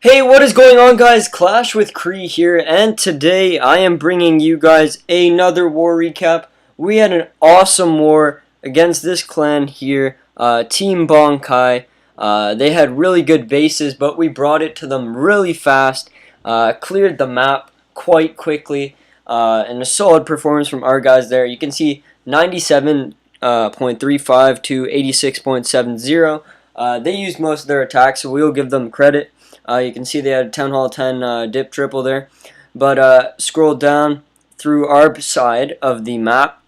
Hey, what is going on, guys? Clash with Kree here, and today I am bringing you guys another war recap. We had an awesome war against this clan here, Team Bankai. They had really good bases, but we brought it to them really fast, cleared the map quite quickly, and a solid performance from our guys there. You can see 97.35 to 86.70. They used most of their attacks, so we'll give them credit. You can see they had Town Hall 10 dip triple there. But scroll down through our side of the map.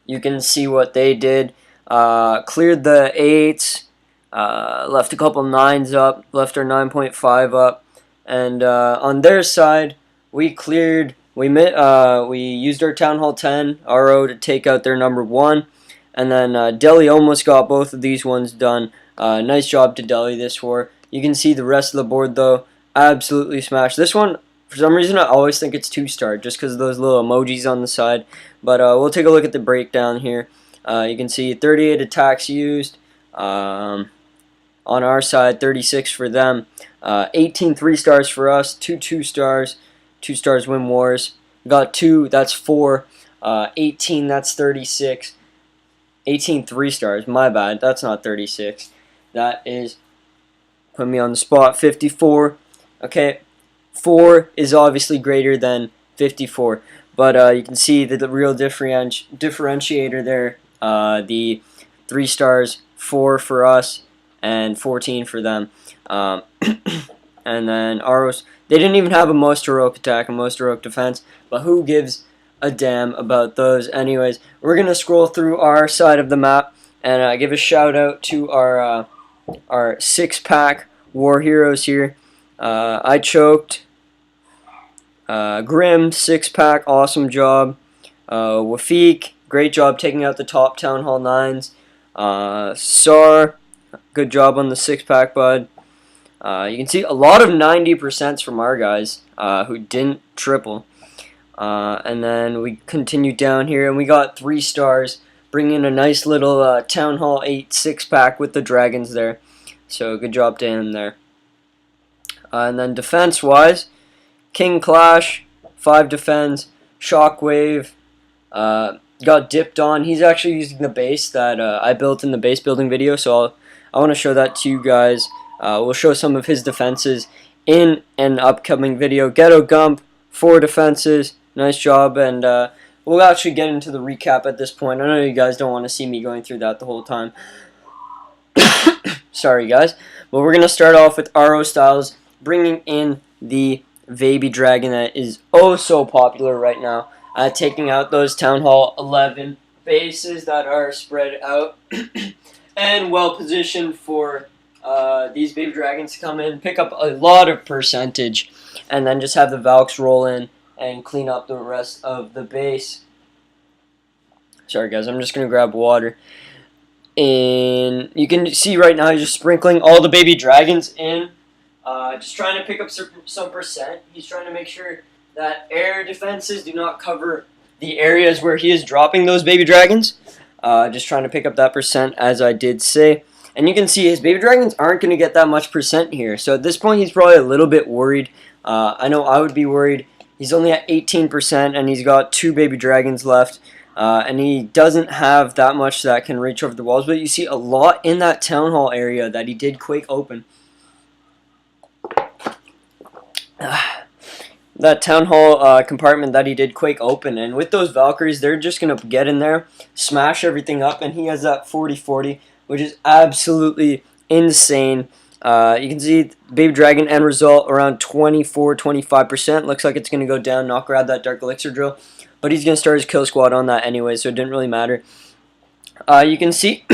You can see what they did. Cleared the 8s, left a couple 9s up, left our 9.5 up. And on their side, we cleared, we used our Town Hall 10 RO to take out their number 1. And then Delhi almost got both of these ones done. Nice job to Delhi this war. You can see the rest of the board, though, absolutely smashed. This one, for some reason, I always think it's 2-star, just because of those little emojis on the side. But we'll take a look at the breakdown here. You can see 38 attacks used on our side, 36 for them. 18 3-stars for us, 2 2-stars. 2-stars win wars. We got 2, that's 4. 18, that's 36. 18 3-stars, my bad, that's not 36. That is... Put me on the spot. 54. Okay, 4 is obviously greater than 54, but you can see that the real differentiator there. The 3-stars, 4 for us, and 14 for them. And then Aros, they didn't even have a most heroic attack, a most heroic defense, but who gives a damn about those? Anyways, we're gonna scroll through our side of the map and give a shout out to our 6-pack war heroes here. I choked. Grim 6-pack, awesome job. Wafiq, great job taking out the top Town Hall 9s. Sar, good job on the 6-pack, bud. You can see a lot of 90% from our guys who didn't triple. And then we continue down here, and we got 3 stars, bringing a nice little Town Hall 8 6-pack with the dragons there. So good job to him there. And then defense-wise, King Clash, 5 defends, Shockwave, got dipped on. He's actually using the base that I built in the base building video, so I want to show that to you guys. We'll show some of his defenses in an upcoming video. Ghetto Gump, 4 defenses, nice job, and we'll actually get into the recap at this point. I know you guys don't want to see me going through that the whole time. Sorry, guys. But we're going to start off with RO Styles, bringing in the baby dragon that is oh so popular right now. Taking out those Town Hall 11 bases that are spread out and well positioned for these baby dragons to come in, pick up a lot of percentage, and then just have the Valks roll in and clean up the rest of the base. Sorry, guys. I'm just going to grab water. And you can see right now he's just sprinkling all the baby dragons in. Just trying to pick up some percent. He's trying to make sure that air defenses do not cover the areas where he is dropping those baby dragons. Just trying to pick up that percent, as I did say. And you can see his baby dragons aren't going to get that much percent here. So at this point he's probably a little bit worried. I know I would be worried. He's only at 18% and he's got 2 baby dragons left. And he doesn't have that much that can reach over the walls, but you see a lot in that Town Hall area that he did quake open. That Town Hall compartment that he did quake open, and with those Valkyries, they're just going to get in there, smash everything up, and he has that 40-40, which is absolutely insane. You can see Baby Dragon end result around 24-25%. Looks like it's going to go down, not grab that Dark Elixir Drill. But he's going to start his kill squad on that anyway, so it didn't really matter. You can see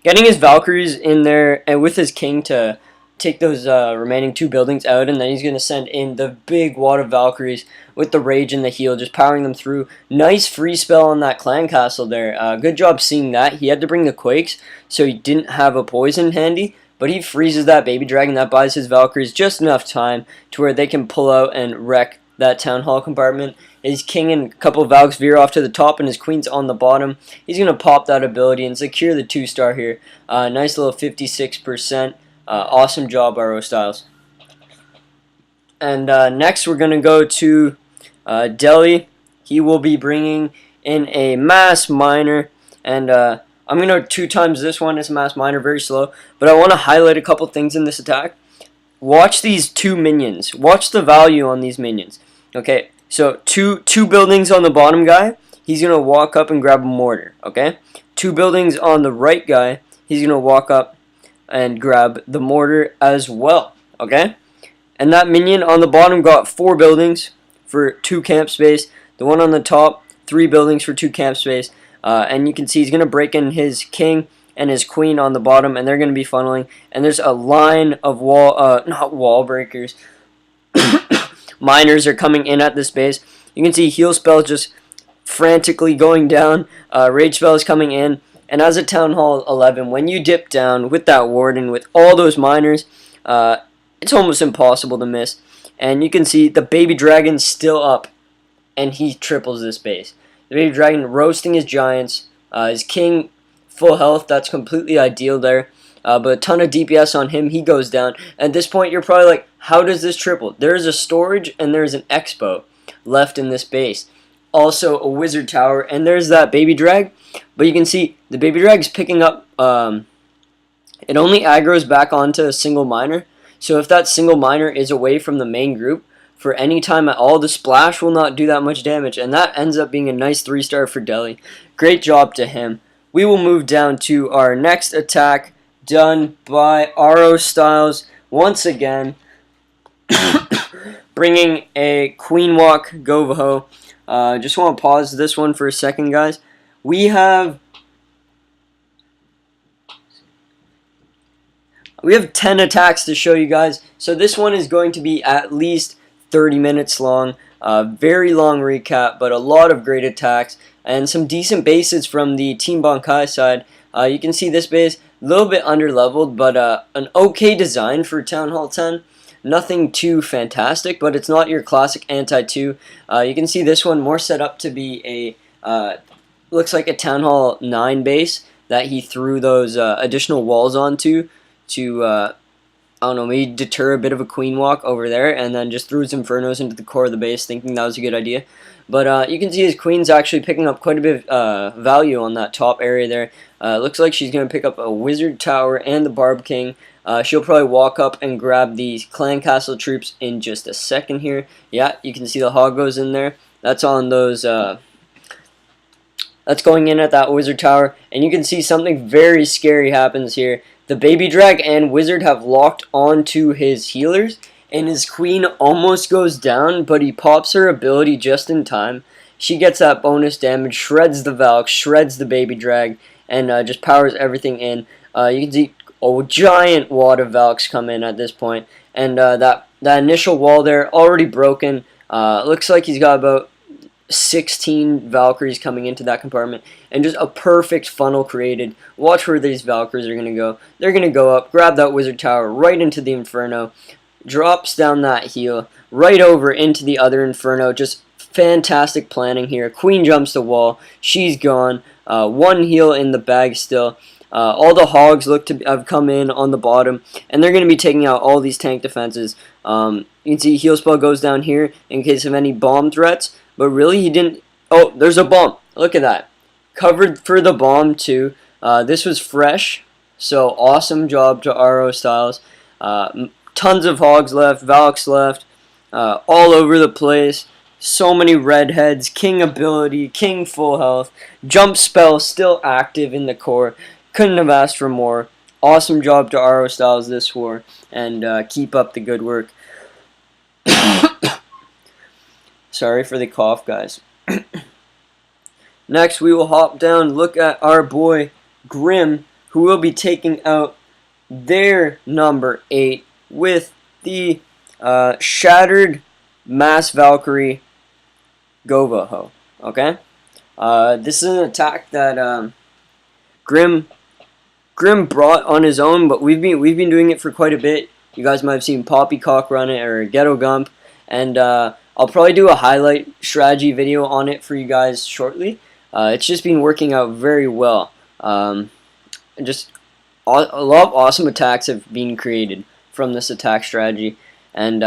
getting his Valkyries in there and with his King to take those remaining 2 buildings out, and then he's going to send in the big wad of Valkyries with the Rage and the Heal, just powering them through. Nice free spell on that Clan Castle there. Good job seeing that. He had to bring the Quakes, so he didn't have a poison handy, but he freezes that Baby Dragon. That buys his Valkyries just enough time to where they can pull out and wreck that Town Hall compartment. His King and a couple of Valks veer off to the top, and his Queen's on the bottom. He's going to pop that ability and secure the 2-star here. Nice little 56%. Awesome job, RO Styles. And next we're going to go to Delhi. He will be bringing in a mass miner, and I'm going to 2 times this one as mass miner, very slow, but I want to highlight a couple things in this attack. Watch these 2 minions. Watch the value on these minions. Okay, so two buildings on the bottom guy, he's going to walk up and grab a mortar, okay? 2 buildings on the right guy, he's going to walk up and grab the mortar as well, okay? And that minion on the bottom got 4 buildings for 2 camp space. The one on the top, 3 buildings for 2 camp space. And you can see he's going to break in his king and his queen on the bottom, and they're going to be funneling. And there's a line of not wall breakers. Miners are coming in at this base. You can see heal spell just frantically going down. Rage spell is coming in. And as a Town Hall 11, when you dip down with that warden, with all those miners, it's almost impossible to miss. And you can see the baby dragon's still up, and he triples this base. The baby dragon roasting his giants. His king full health, that's completely ideal there. But a ton of DPS on him, he goes down. At this point, you're probably like, how does this triple? There's a storage and there's an expo left in this base. Also a wizard tower, and there's that baby drag. But you can see the baby drag's picking up, it only aggroes back onto a single miner. So if that single miner is away from the main group for any time at all, the splash will not do that much damage. And that ends up being a nice 3-star for Delhi. Great job to him. We will move down to our next attack, done by RO Styles once again. Bringing a Queen Walk Govaho. Just want to pause this one for a second, guys. We have 10 attacks to show you guys, so this one is going to be at least 30 minutes long. Very long recap, but a lot of great attacks and some decent bases from the Team Bankai side. You can see this base a little bit under-leveled, but an okay design for Town Hall 10. Nothing too fantastic, but it's not your classic anti-2. You can see this one more set up to be a looks like a Town Hall 9 base that he threw those additional walls onto to, I don't know, maybe deter a bit of a queen walk over there, and then just threw his infernos into the core of the base, thinking that was a good idea. But you can see his queen's actually picking up quite a bit of value on that top area there. Looks like she's going to pick up a wizard tower and the Barb King. She'll probably walk up and grab these clan castle troops in just a second here. Yeah, you can see the hog goes in there. That's on those... that's going in at that wizard tower, and you can see something very scary happens here. The baby drag and wizard have locked onto his healers, and his queen almost goes down, but he pops her ability just in time. She gets that bonus damage, shreds the Valks, shreds the baby drag, and just powers everything in. You can see a giant wad of Valks come in at this point, and that initial wall there already broken. Looks like he's got about 16 Valkyries coming into that compartment, and just a perfect funnel created. Watch where these Valkyries are going to go. They're going to go up, grab that wizard tower right into the Inferno, drops down that heal, right over into the other Inferno. Just fantastic planning here. Queen jumps the wall. She's gone. 1 heal in the bag still. All the hogs look to have come in on the bottom, and they're going to be taking out all these tank defenses. You can see heal spell goes down here in case of any bomb threats. But really, he didn't... Oh, there's a bomb. Look at that. Covered for the bomb, too. This was fresh, so awesome job to RO Styles. Tons of hogs left, Valks left, all over the place. So many redheads, king ability, king full health. Jump spell still active in the core. Couldn't have asked for more. Awesome job to RO Styles this war, and keep up the good work. Sorry for the cough, guys. Next, we will hop down, look at our boy Grim, who will be taking out their number 8 with the Shattered Mass Valkyrie Govaho. Okay? This is an attack that Grim brought on his own, but we've been doing it for quite a bit. You guys might have seen Poppycock run it, or Ghetto Gump, and I'll probably do a highlight strategy video on it for you guys shortly. It's just been working out very well. Just a lot of awesome attacks have been created from this attack strategy, and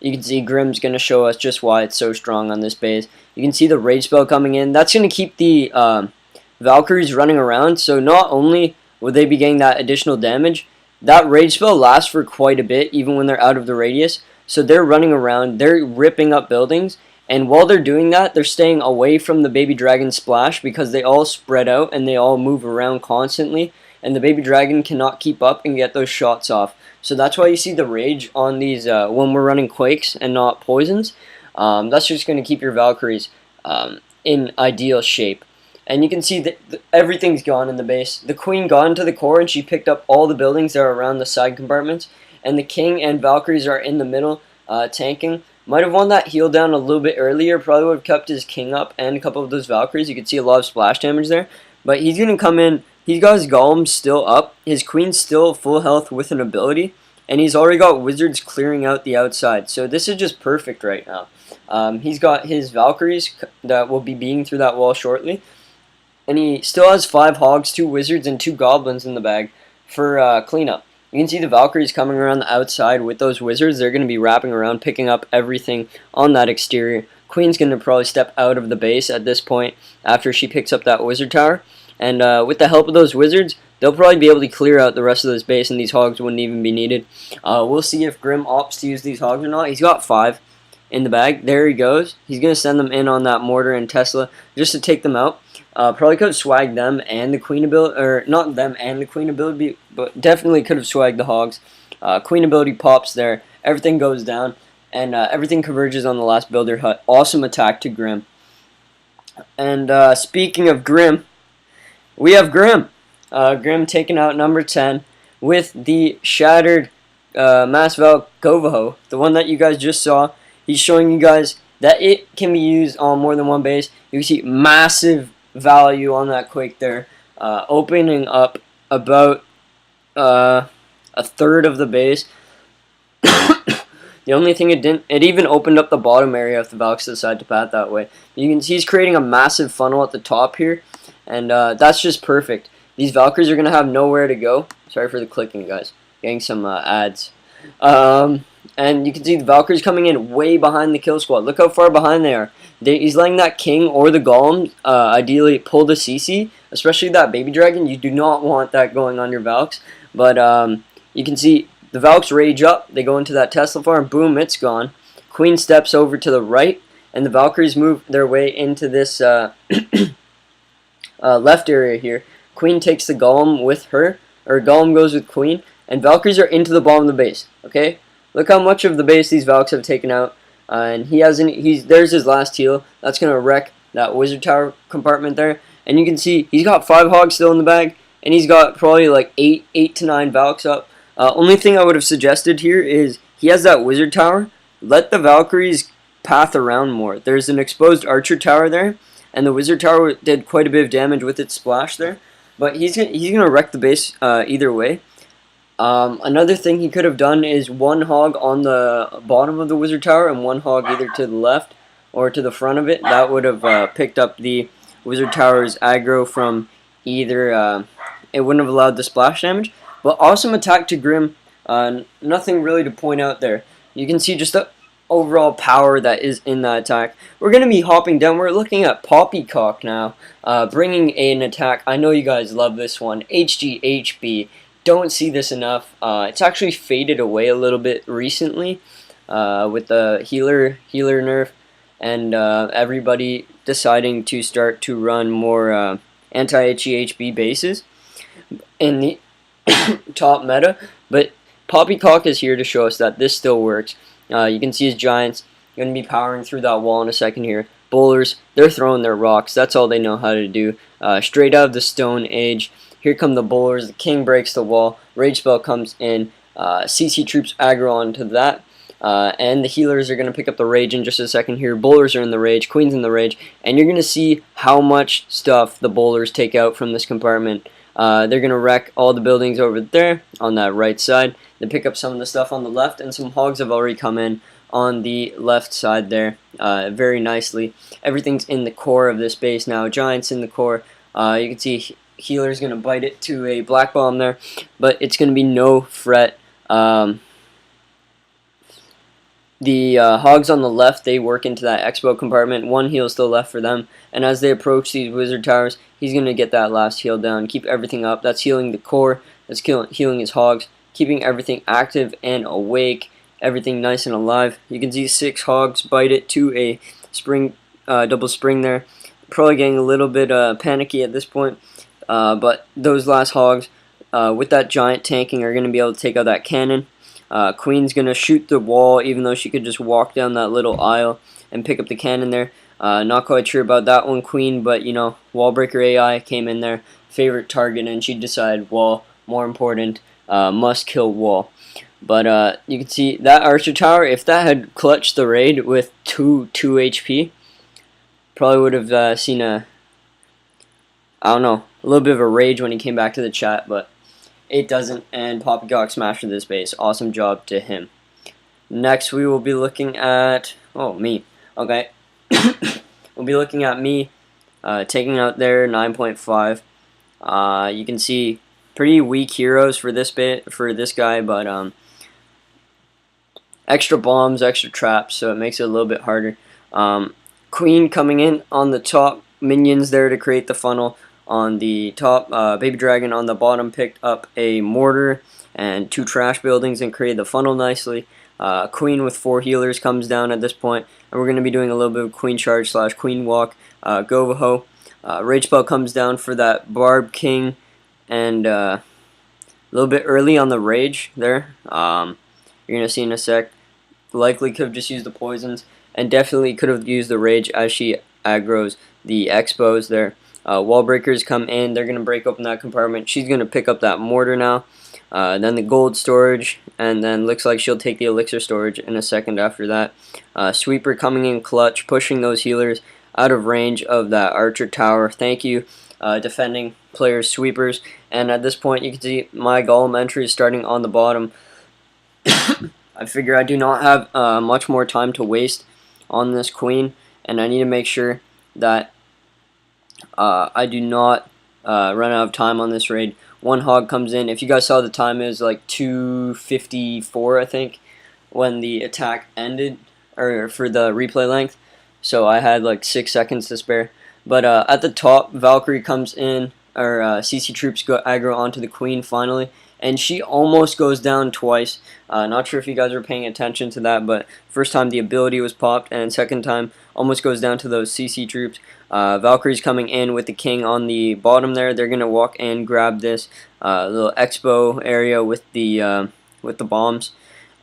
You can see Grim's going to show us just why it's so strong on this base. You can see the Rage Spell coming in. That's going to keep the Valkyries running around, so not only will they be getting that additional damage, that Rage Spell lasts for quite a bit, even when they're out of the radius. So they're running around, they're ripping up buildings, and while they're doing that, they're staying away from the Baby Dragon splash because they all spread out and they all move around constantly, and the Baby Dragon cannot keep up and get those shots off. So that's why you see the rage on these when we're running Quakes and not Poisons. That's just going to keep your Valkyries in ideal shape. And you can see that everything's gone in the base. The Queen got into the core and she picked up all the buildings that are around the side compartments. And the King and Valkyries are in the middle tanking. Might have won that heal down a little bit earlier. Probably would have kept his King up and a couple of those Valkyries. You can see a lot of splash damage there. But he's going to come in. He's got his Golem still up. His Queen's still full health with an ability. And he's already got Wizards clearing out the outside. So this is just perfect right now. He's got his Valkyries that will be being through that wall shortly. And he still has 5 Hogs, 2 Wizards, and 2 Goblins in the bag for cleanup. You can see the Valkyries coming around the outside with those Wizards. They're going to be wrapping around, picking up everything on that exterior. Queen's going to probably step out of the base at this point after she picks up that Wizard Tower. And with the help of those Wizards, they'll probably be able to clear out the rest of this base, and these Hogs wouldn't even be needed. We'll see if Grim opts to use these Hogs or not. He's got 5 in the bag. There he goes. He's going to send them in on that Mortar and Tesla just to take them out. Probably could have swagged them and the Queen ability, or not them and the Queen ability, but definitely could have swagged the Hogs. Queen ability pops there. Everything goes down, and everything converges on the last Builder Hut. Awesome attack to Grim. And speaking of Grim, we have Grim. Grim taking out number 10 with the shattered Mass Valk Govaho, the one that you guys just saw. He's showing you guys that it can be used on more than one base. You can see massive value on that Quake there, opening up about a third of the base. The only thing it even opened up the bottom area if the Valks decide to path that way. You can see he's creating a massive funnel at the top here, and that's just perfect. These Valkyries are going to have nowhere to go. Sorry for the clicking, guys. Getting some ads. And you can see the Valkyries coming in way behind the kill squad. Look how far behind they are. He's letting that King or the Golem ideally pull the CC, especially that Baby Dragon. You do not want that going on your Valks. But you can see the Valks rage up. They go into that Tesla farm. Boom, it's gone. Queen steps over to the right, and the Valkyries move their way into this left area here. Queen takes the Golem with her, or Golem goes with Queen, and Valkyries are into the bottom of the base. Okay, look how much of the base these Valks have taken out, and there's his last heal. That's gonna wreck that Wizard Tower compartment there, and you can see he's got 5 Hogs still in the bag, and he's got probably like 8 to 9 Valks up. Only thing I would have suggested here is he has that Wizard Tower. Let the Valkyries path around more. There's an exposed Archer Tower there, and the Wizard Tower did quite a bit of damage with its splash there. But he's gonna wreck the base either way. Another thing he could have done is 1 Hog on the bottom of the Wizard Tower and 1 Hog either to the left or to the front of it. That would have picked up the Wizard Tower's aggro from either. It wouldn't have allowed the splash damage. But awesome attack to Grim. Nothing really to point out there. You can see just the overall power that is in that attack. We're going to be hopping down. We're looking at Poppycock now, bringing an attack. I know you guys love this one. HGHB. Don't see this enough. It's actually faded away a little bit recently with the healer nerf, and everybody deciding to start to run more anti-HGHB bases in the top meta. But Poppycock is here to show us that this still works. You can see his Giants going to be powering through that wall in a second here. Bowlers, they're throwing their rocks. That's all they know how to do. Straight out of the Stone Age. Here come the Bowlers. The King breaks the wall. Rage Spell comes in. CC troops aggro onto that. And the healers are going to pick up the Rage in just a second here. Bowlers are in the Rage. Queen's in the Rage. And you're going to see how much stuff the Bowlers take out from this compartment. They're going to wreck all the buildings over there on that right side. They pick up some of the stuff on the left, and some Hogs have already come in on the left side there very nicely. Everything's in the core of this base now. Giants in the core. You can see Healer's going to bite it to a Black Bomb there, but it's going to be no fret. The hogs on the left, they work into that expo compartment. One heal still left for them. And as they approach these wizard towers, he's going to get that last heal down. Keep everything up. That's healing the core. That's healing his hogs. Keeping everything active and awake. Everything nice and alive. You can see 6 hogs bite it to a spring, double spring there. Probably getting a little bit panicky at this point. But those last hogs, with that giant tanking, are going to be able to take out that cannon. Queen's going to shoot the wall, even though she could just walk down that little aisle and pick up the cannon there. Not quite sure about that one, Queen, but, you know, Wallbreaker AI came in there, favorite target, and she decided wall, more important, must kill wall. But you can see that Archer Tower, if that had clutched the raid with 2 HP, probably would have seen I don't know, a little bit of a rage when he came back to the chat, but it doesn't, and Poppycock smashed this base. Awesome job to him. Next, we will be looking at... Oh, me. Okay. We'll be looking at me taking out their 9.5. You can see pretty weak heroes for this guy, but extra bombs, extra traps, so it makes it a little bit harder. Queen coming in on the top, minions there to create the funnel. On the top, Baby Dragon on the bottom picked up a mortar and 2 trash buildings and created the funnel nicely. Queen with 4 healers comes down at this point, and we're going to be doing a little bit of Queen Charge / Queen Walk. Govaho. Rage Spell comes down for that Barb King, and a little bit early on the Rage there. You're going to see in a sec. Likely could have just used the poisons, and definitely could have used the Rage as she aggroes the Expos there. Wall breakers come in. They're going to break open that compartment. She's going to pick up that mortar now. Then the gold storage, and then looks like she'll take the elixir storage in a second after that. Sweeper coming in clutch, pushing those healers out of range of that Archer Tower. Thank you, defending players' sweepers. And at this point, you can see my golem entry is starting on the bottom. I figure I do not have much more time to waste on this queen, and I need to make sure that I do not run out of time on this raid. 1 hog comes in. If you guys saw, the time is like 2:54, I think, when the attack ended, or for the replay length. So I had like 6 seconds to spare. But at the top, Valkyrie comes in, or CC troops go aggro onto the queen finally, and she almost goes down twice. Not sure if you guys were paying attention to that, but first time the ability was popped, and second time almost goes down to those CC troops. Valkyrie's coming in with the king on the bottom there. They're gonna walk and grab this little expo area with the bombs,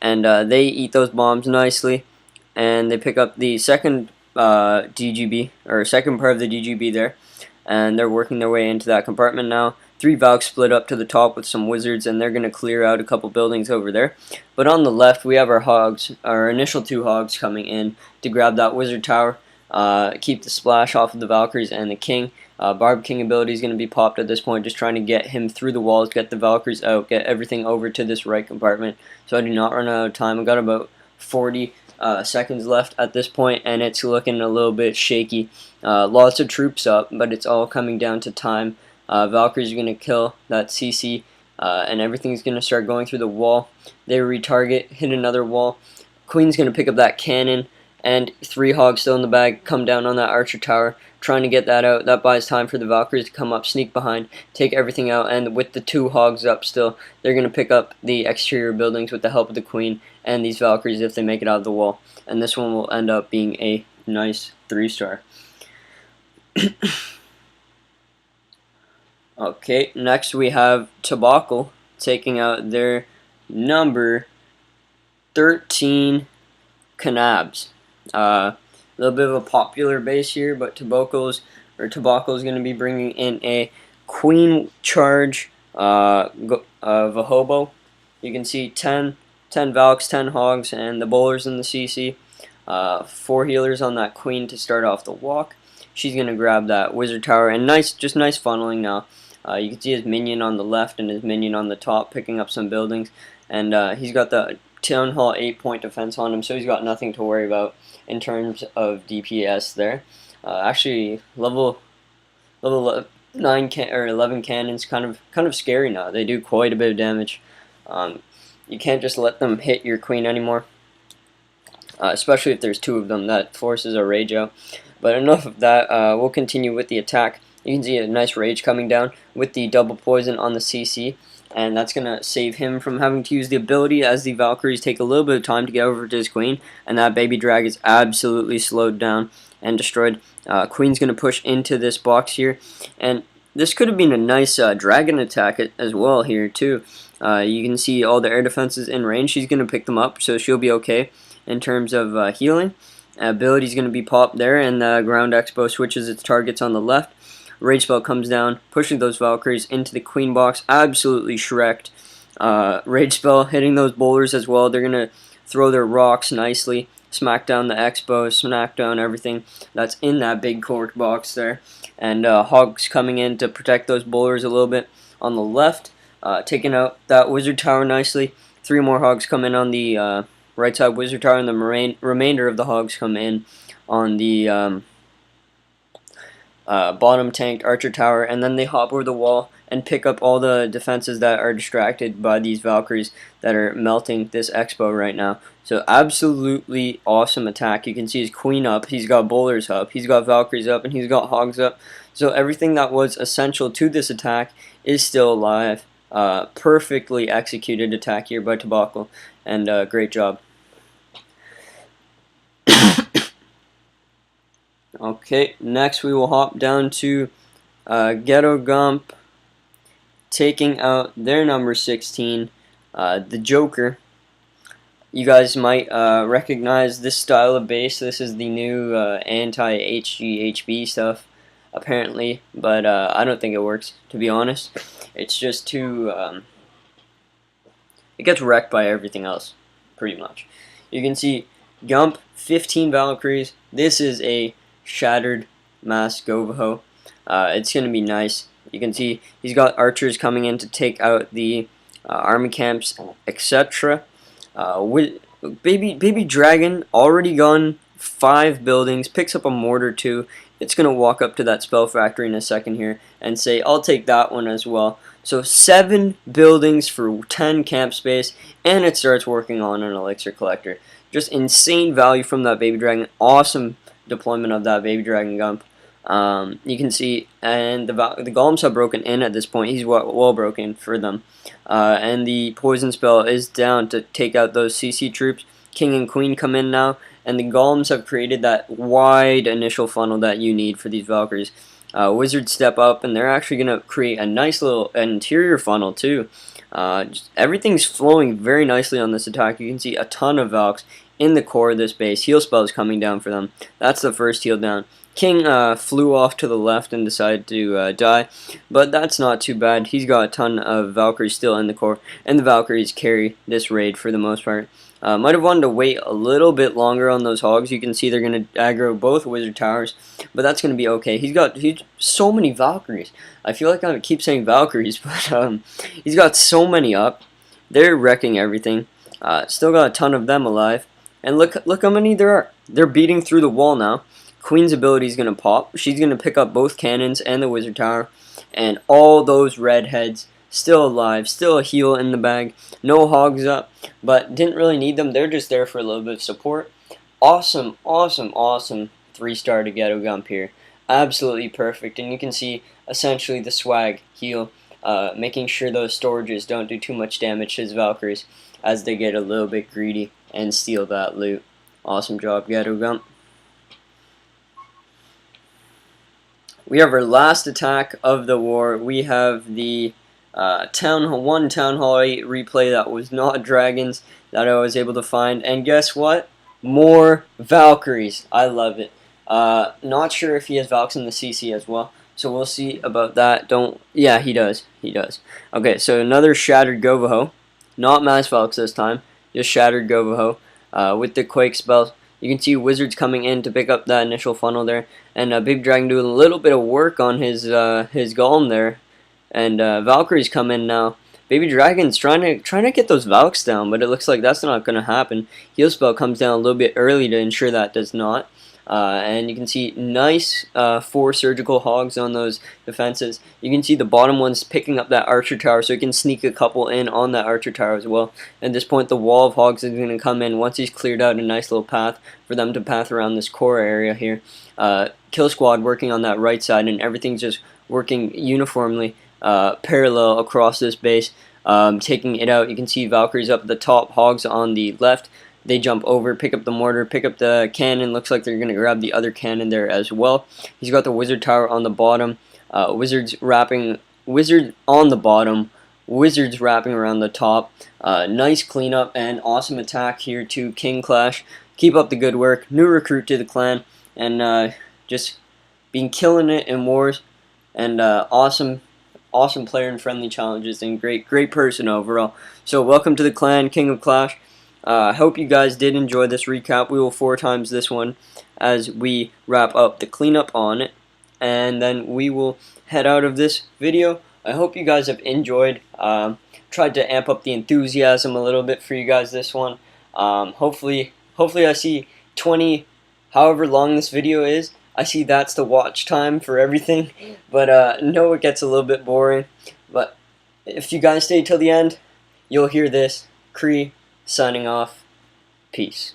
and they eat those bombs nicely, and they pick up the second DGB, or second part of the DGB there, and they're working their way into that compartment now. 3 Valks split up to the top with some wizards, and they're going to clear out a couple buildings over there. But on the left, we have our hogs, our initial 2 hogs coming in to grab that wizard tower, keep the splash off of the Valkyries and the king. Barb King ability is going to be popped at this point, just trying to get him through the walls, get the Valkyries out, get everything over to this right compartment, so I do not run out of time. I've got about 40 seconds left at this point, and it's looking a little bit shaky. Lots of troops up, but it's all coming down to time. Valkyries are going to kill that CC, and everything's going to start going through the wall. They retarget, hit another wall. Queen's going to pick up that cannon, and 3 hogs still in the bag come down on that Archer Tower, trying to get that out. That buys time for the Valkyries to come up, sneak behind, take everything out, and with the 2 hogs up still, they're going to pick up the exterior buildings with the help of the Queen and these Valkyries if they make it out of the wall. And this one will end up being a nice 3-star. Okay, next we have Tobacco taking out their number 13 Canabs. A little bit of a popular base here, but Tobacco is going to be bringing in a Queen Charge Vahobo. You can see 10 Valks, 10 Hogs, and the bowlers in the CC. 4 healers on that Queen to start off the walk. She's going to grab that Wizard Tower, and just nice funneling now. You can see his minion on the left and his minion on the top picking up some buildings, and he's got the Town Hall 8-point defense on him, so he's got nothing to worry about in terms of DPS there. Actually, level 9 or 11 cannons kind of scary now. They do quite a bit of damage. You can't just let them hit your queen anymore. especially if there's two of them. That forces a rage out. But enough of that. We'll continue with the attack. You can see a nice rage coming down with the double poison on the CC, and that's going to save him from having to use the ability as the Valkyries take a little bit of time to get over to his queen, and that baby drag is absolutely slowed down and destroyed. Queen's going to push into this box here, and this could have been a nice dragon attack as well here too. You can see all the air defenses in range. She's going to pick them up, so she'll be okay in terms of healing. Ability's going to be popped there, and the ground expo switches its targets on the left. Rage spell comes down, pushing those Valkyries into the queen box. Absolutely shreked. Rage spell hitting those boulders as well. They're going to throw their rocks nicely, smack down the expo, smack down everything that's in that big cork box there. And Hogs coming in to protect those boulders a little bit on the left, taking out that wizard tower nicely. 3 more Hogs come in on the right side wizard tower, and the remainder of the Hogs come in on the bottom tanked archer tower, and then they hop over the wall and pick up all the defenses that are distracted by these Valkyries that are melting this expo right now. So absolutely awesome attack. You can see his queen up, he's got boulders up, he's got Valkyries up, and he's got Hogs up. So everything that was essential to this attack is still alive. Perfectly executed attack here by Tobacco, and great job. Okay, next we will hop down to Ghetto Gump taking out their number 16, the Joker. You guys might recognize this style of base. This is the new anti-HGHB stuff, apparently, but I don't think it works, to be honest. It's just too... it gets wrecked by everything else, pretty much. You can see Gump, 15 Valkyries. This is a Shattered Mass Govaho. It's going to be nice. You can see he's got archers coming in to take out the army camps, etc. Baby Dragon already gone 5 buildings, picks up a mortar too. It's going to walk up to that spell factory in a second here and say, I'll take that one as well. So 7 buildings for 10 camp space, and it starts working on an elixir collector. Just insane value from that baby dragon. Awesome deployment of that baby dragon Gump. You can see, and the golems have broken in at this point. He's well broken for them, and the poison spell is down to take out those CC troops. King and Queen come in now, and the golems have created that wide initial funnel that you need for these Valkyries. Wizards step up, and they're actually going to create a nice little interior funnel too. Everything's flowing very nicely on this attack. You can see a ton of Valks in the core of this base. Heal spells coming down for them. That's the first heal down. King flew off to the left and decided to die, but that's not too bad. He's got a ton of Valkyries still in the core, and the Valkyries carry this raid for the most part. Might have wanted to wait a little bit longer on those Hogs. You can see they're going to aggro both Wizard Towers, but that's going to be okay. He's so many Valkyries. I feel like I keep saying Valkyries, but he's got so many up. They're wrecking everything. Still got a ton of them alive. And look how many there are. They're beating through the wall now. Queen's ability is going to pop. She's going to pick up both cannons and the Wizard Tower. And all those redheads still alive. Still a heal in the bag. No Hogs up. But didn't really need them. They're just there for a little bit of support. Awesome, awesome, awesome 3-star to Ghetto Gump here. Absolutely perfect. And you can see essentially the swag heal. Making sure those storages don't do too much damage to his Valkyries as they get a little bit greedy and steal that loot. Awesome job, Ghetto Gump. We have our last attack of the war. We have the Town Hall 8 replay that was not dragons that I was able to find. And guess what? More Valkyries. I love it. Not sure if he has Valks in the CC as well. So we'll see about that. Yeah, he does. He does. Okay, so another Shattered Govaho. Not Mass Valks this time. Just Shattered Govaho. With the Quake spells. You can see Wizards coming in to pick up that initial funnel there. And Big Dragon doing a little bit of work on his golem there. And Valkyries come in now. Baby Dragon's trying to get those Valks down, but it looks like that's not going to happen. Heal spell comes down a little bit early to ensure that does not. And you can see nice 4 surgical hogs on those defenses. You can see the bottom one's picking up that archer tower, so he can sneak a couple in on that archer tower as well. At this point, the wall of hogs is going to come in once he's cleared out a nice little path for them to path around this core area here. Kill squad working on that right side, and everything's just working uniformly parallel across this base, taking it out. You can see Valkyries up at the top, hogs on the left. They jump over, pick up the mortar, pick up the cannon. Looks like they're going to grab the other cannon there as well. He's got the wizard tower on the bottom. Wizard on the bottom. Wizards wrapping around the top. Nice cleanup and awesome attack here to King Clash. Keep up the good work. New recruit to the clan, and just been killing it in wars. And awesome player in friendly challenges, and great person overall. So welcome to the clan, King of Clash. I hope you guys did enjoy this recap. We will 4 times this one as we wrap up the cleanup on it, and then we will head out of this video. I hope you guys have enjoyed. Tried to amp up the enthusiasm a little bit for you guys this one. Hopefully I see 20, however long this video is. I see that's the watch time for everything, but no, it gets a little bit boring. But if you guys stay till the end, you'll hear this. Kree signing off. Peace.